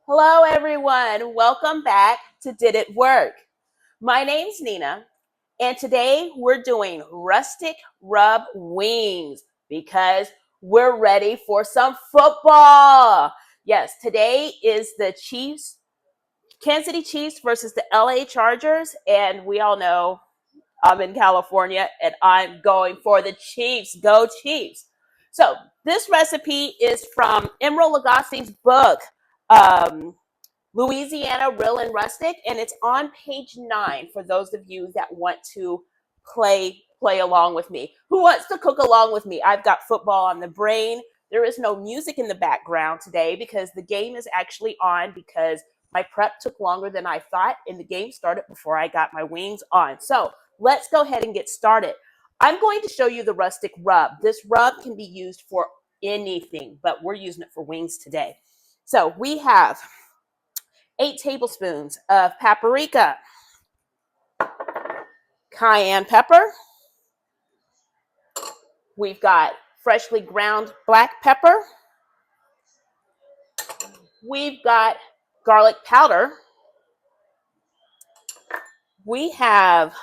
Hello, everyone. Welcome back to Did It Work? My name's Nina, and today we're doing rustic rub wings because we're ready for some football. Yes, today is the Kansas City Chiefs versus the LA Chargers, and we all know I'm in California and I'm going for the Chiefs. Go Chiefs. So, this recipe is from Emeril Lagasse's book. Um, Louisiana Real Rustic, and it's on page 9 for those of you that want to play along with me. Who wants to cook along with me? I've got football on the brain. There is no music in the background today because the game is actually on because my prep took longer than I thought, and the game started before I got my wings on. So let's go ahead and get started. I'm going to show you the rustic rub. This rub can be used for anything, but we're using it for wings today. So we have 8 tablespoons of paprika, cayenne pepper. We've got freshly ground black pepper. We've got garlic powder. We have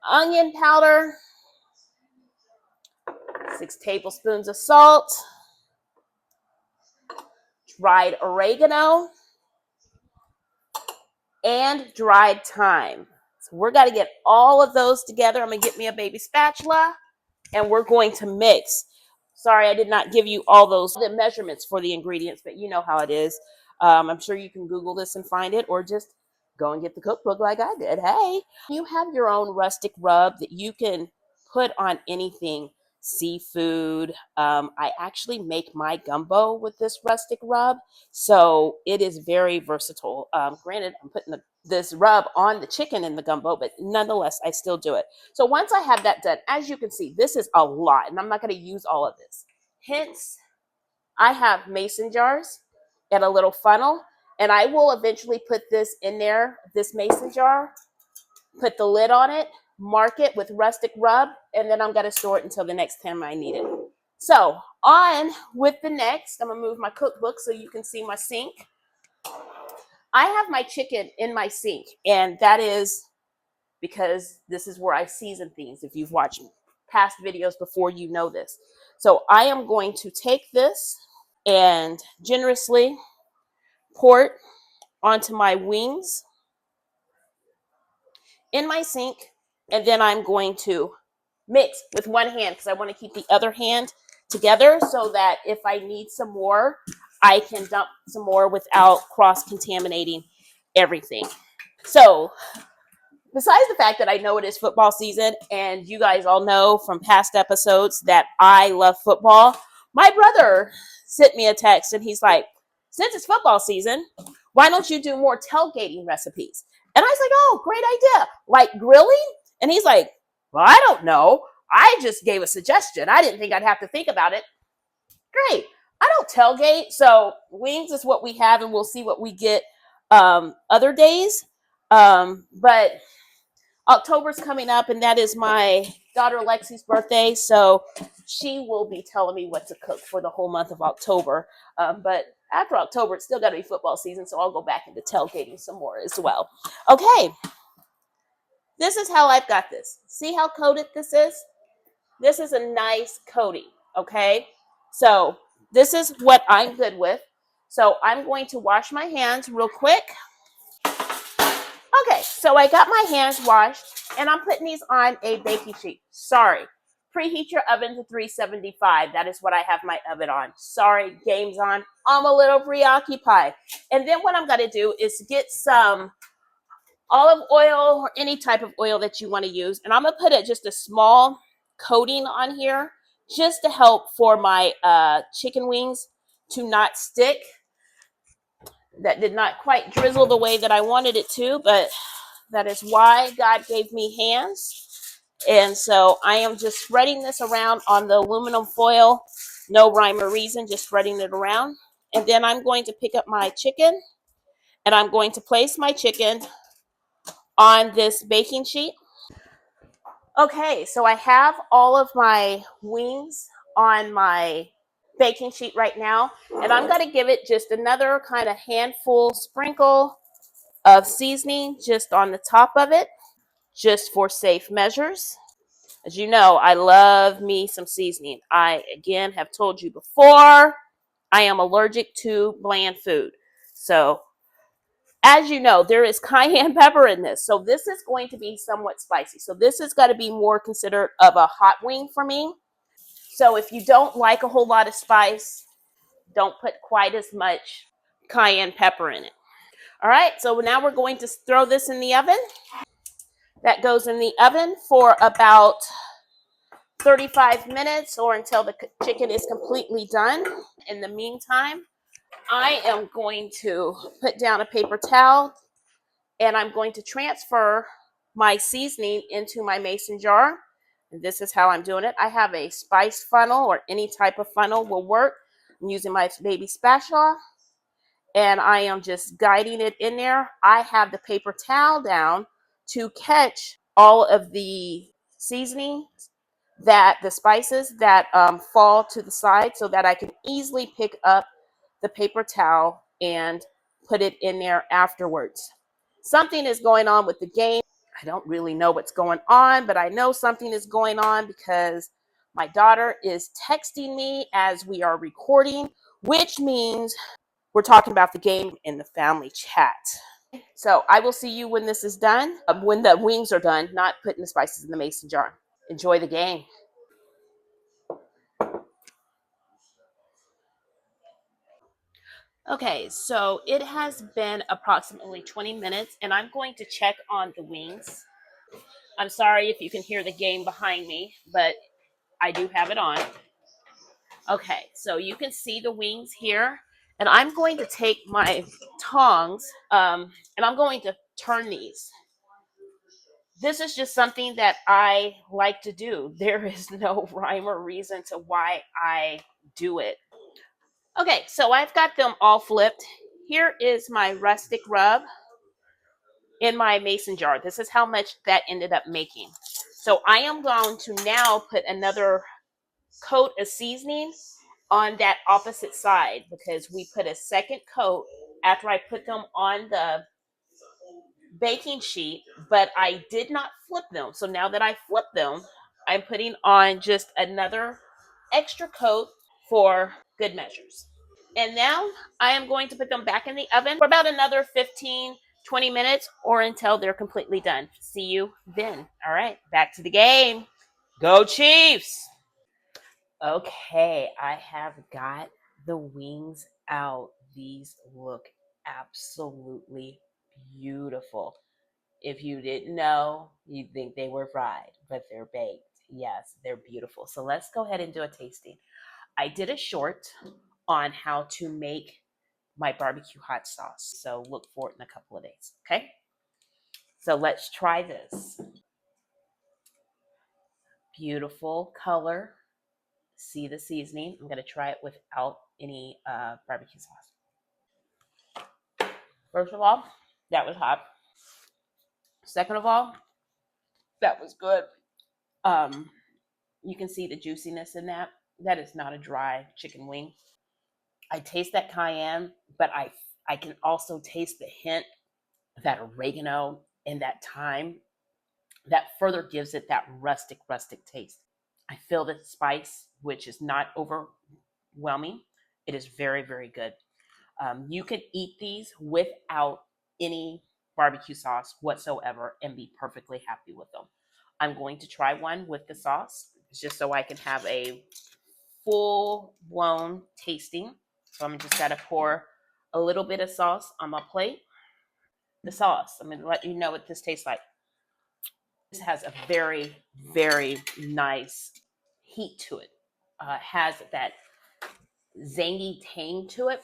onion powder, 6 tablespoons of salt, dried oregano, and dried thyme. So we're going to get all of those together. I'm going to get me a baby spatula, and we're going to mix. Sorry, I did not give you all the measurements for the ingredients, but you know how it is. I'm sure you can Google this and find it, or just go and get the cookbook like I did. Hey, you have your own rustic rub that you can put on anything, seafood. I actually make my gumbo with this rustic rub, so it is very versatile. Granted, I'm putting this rub on the chicken in the gumbo, but nonetheless, I still do it. So once I have that done, as you can see, this is a lot, and I'm not going to use all of this. Hence, I have mason jars and a little funnel, and I will eventually put this in there, this mason jar, put the lid on it, mark it with rustic rub, and then I'm going to store it until the next time I need it. So on with the next, I'm going to move my cookbook so you can see my sink. I have my chicken in my sink, and that is because this is where I season things. If you've watched past videos before, you know this. So I am going to take this and generously pour it onto my wings in my sink, and then I'm going to mix with one hand because I want to keep the other hand together so that if I need some more, I can dump some more without cross-contaminating everything. So besides the fact that I know it is football season, and you guys all know from past episodes that I love football, my brother sent me a text and he's like, since it's football season, why don't you do more tailgating recipes? And I was like, oh, great idea. Like grilling? And he's like, well, I don't know. I just gave a suggestion. I didn't think I'd have to think about it. Great. I don't tailgate, so wings is what we have, and we'll see what we get other days. But October's coming up, and that is my daughter Lexi's birthday, so she will be telling me what to cook for the whole month of October. But after October, it's still got to be football season, so I'll go back into tailgating some more as well. Okay, this is how I've got this. See how coated this is? This is a nice coating, okay? So this is what I'm good with. So I'm going to wash my hands real quick. Okay, so I got my hands washed, and I'm putting these on a baking sheet. Sorry. Preheat your oven to 375. That is what I have my oven on. Sorry, game's on. I'm a little preoccupied. And then what I'm going to do is get some olive oil or any type of oil that you want to use. And I'm going to put just a small coating on here just to help for my chicken wings to not stick. That did not quite drizzle the way that I wanted it to, but that is why God gave me hands. And so I am just spreading this around on the aluminum foil. No rhyme or reason, just spreading it around. And then I'm going to pick up my chicken, and I'm going to place my chicken on this baking sheet. Okay, so I have all of my wings on my baking sheet right now, and I'm going to give it just another kind of handful, sprinkle of seasoning just on the top of it, just for safe measures. As you know, I love me some seasoning. I, again, have told you before, I am allergic to bland food. So, as you know, there is cayenne pepper in this. So, this is going to be somewhat spicy. So, this is going to be more considered of a hot wing for me. So, if you don't like a whole lot of spice, don't put quite as much cayenne pepper in it. All right, so now we're going to throw this in the oven. That goes in the oven for about 35 minutes or until the chicken is completely done. In the meantime, I am going to put down a paper towel and I'm going to transfer my seasoning into my mason jar. And this is how I'm doing it. I have a spice funnel, or any type of funnel will work. I'm using my baby spatula and I am just guiding it in there. I have the paper towel down to catch all of the seasoning, that the spices that fall to the side, so that I can easily pick up the paper towel and put it in there afterwards. Something is going on with the game. I don't really know what's going on, but I know something is going on because my daughter is texting me as we are recording, which means we're talking about the game in the family chat. So I will see you when this is done, when the wings are done, not putting the spices in the mason jar. Enjoy the game. Okay, so it has been approximately 20 minutes and I'm going to check on the wings. I'm sorry if you can hear the game behind me, but I do have it on. Okay, so you can see the wings here, and I'm going to take my tongs and I'm going to turn these. This is just something that I like to do. There is no rhyme or reason to why I do it. Okay, so I've got them all flipped. Here is my rustic rub in my mason jar. This is how much that ended up making. So I am going to now put another coat of seasoning on that opposite side, because we put a second coat after I put them on the baking sheet, but I did not flip them. So now that I flip them, I'm putting on just another extra coat for good measures. And now I am going to put them back in the oven for about another 15, 20 minutes, or until they're completely done. See you then. All right, back to the game. Go Chiefs! Okay, I have got the wings out. These look absolutely beautiful. If you didn't know, you'd think they were fried, but they're baked. Yes, they're beautiful. So let's go ahead and do a tasting. I did a short on how to make my barbecue hot sauce. So look for it in a couple of days. Okay. So let's try this. Beautiful color. See the seasoning. I'm going to try it without any barbecue sauce. First of all, that was hot. Second of all, that was good. You can see the juiciness in that. That is not a dry chicken wing. I taste that cayenne, but I can also taste the hint of that oregano and that thyme that further gives it that rustic taste. I feel the spice, which is not overwhelming. It is very, very good. You can eat these without any barbecue sauce whatsoever and be perfectly happy with them. I'm going to try one with the sauce just so I can have a full blown tasting. So I'm just going to pour a little bit of sauce on my plate. The sauce, I'm going to let you know what this tastes like. This has a very, very nice heat to it. Has that zangy tang to it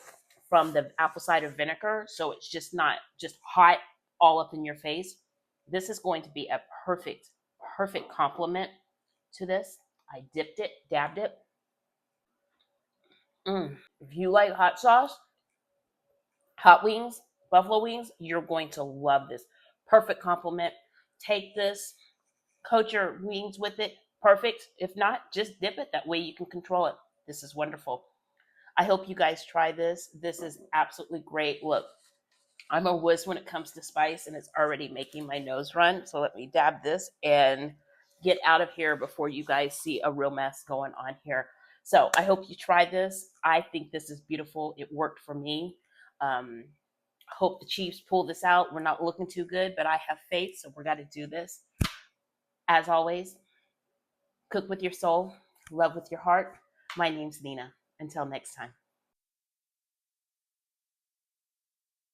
from the apple cider vinegar. So it's just not just hot all up in your face. This is going to be a perfect complement to this. I dipped it, dabbed it. If you like hot sauce, hot wings, buffalo wings, you're going to love this. Perfect complement. Take this, coat your wings with it. Perfect. If not, just dip it. That way you can control it. This is wonderful. I hope you guys try this. This is absolutely great. Look, I'm a whiz when it comes to spice, and it's already making my nose run. So let me dab this and get out of here before you guys see a real mess going on here. So I hope you try this. I think this is beautiful. It worked for me. Hope the Chiefs pull this out. We're not looking too good, but I have faith, so we're got to do this. As always, cook with your soul, love with your heart. My name's Nina. Until next time.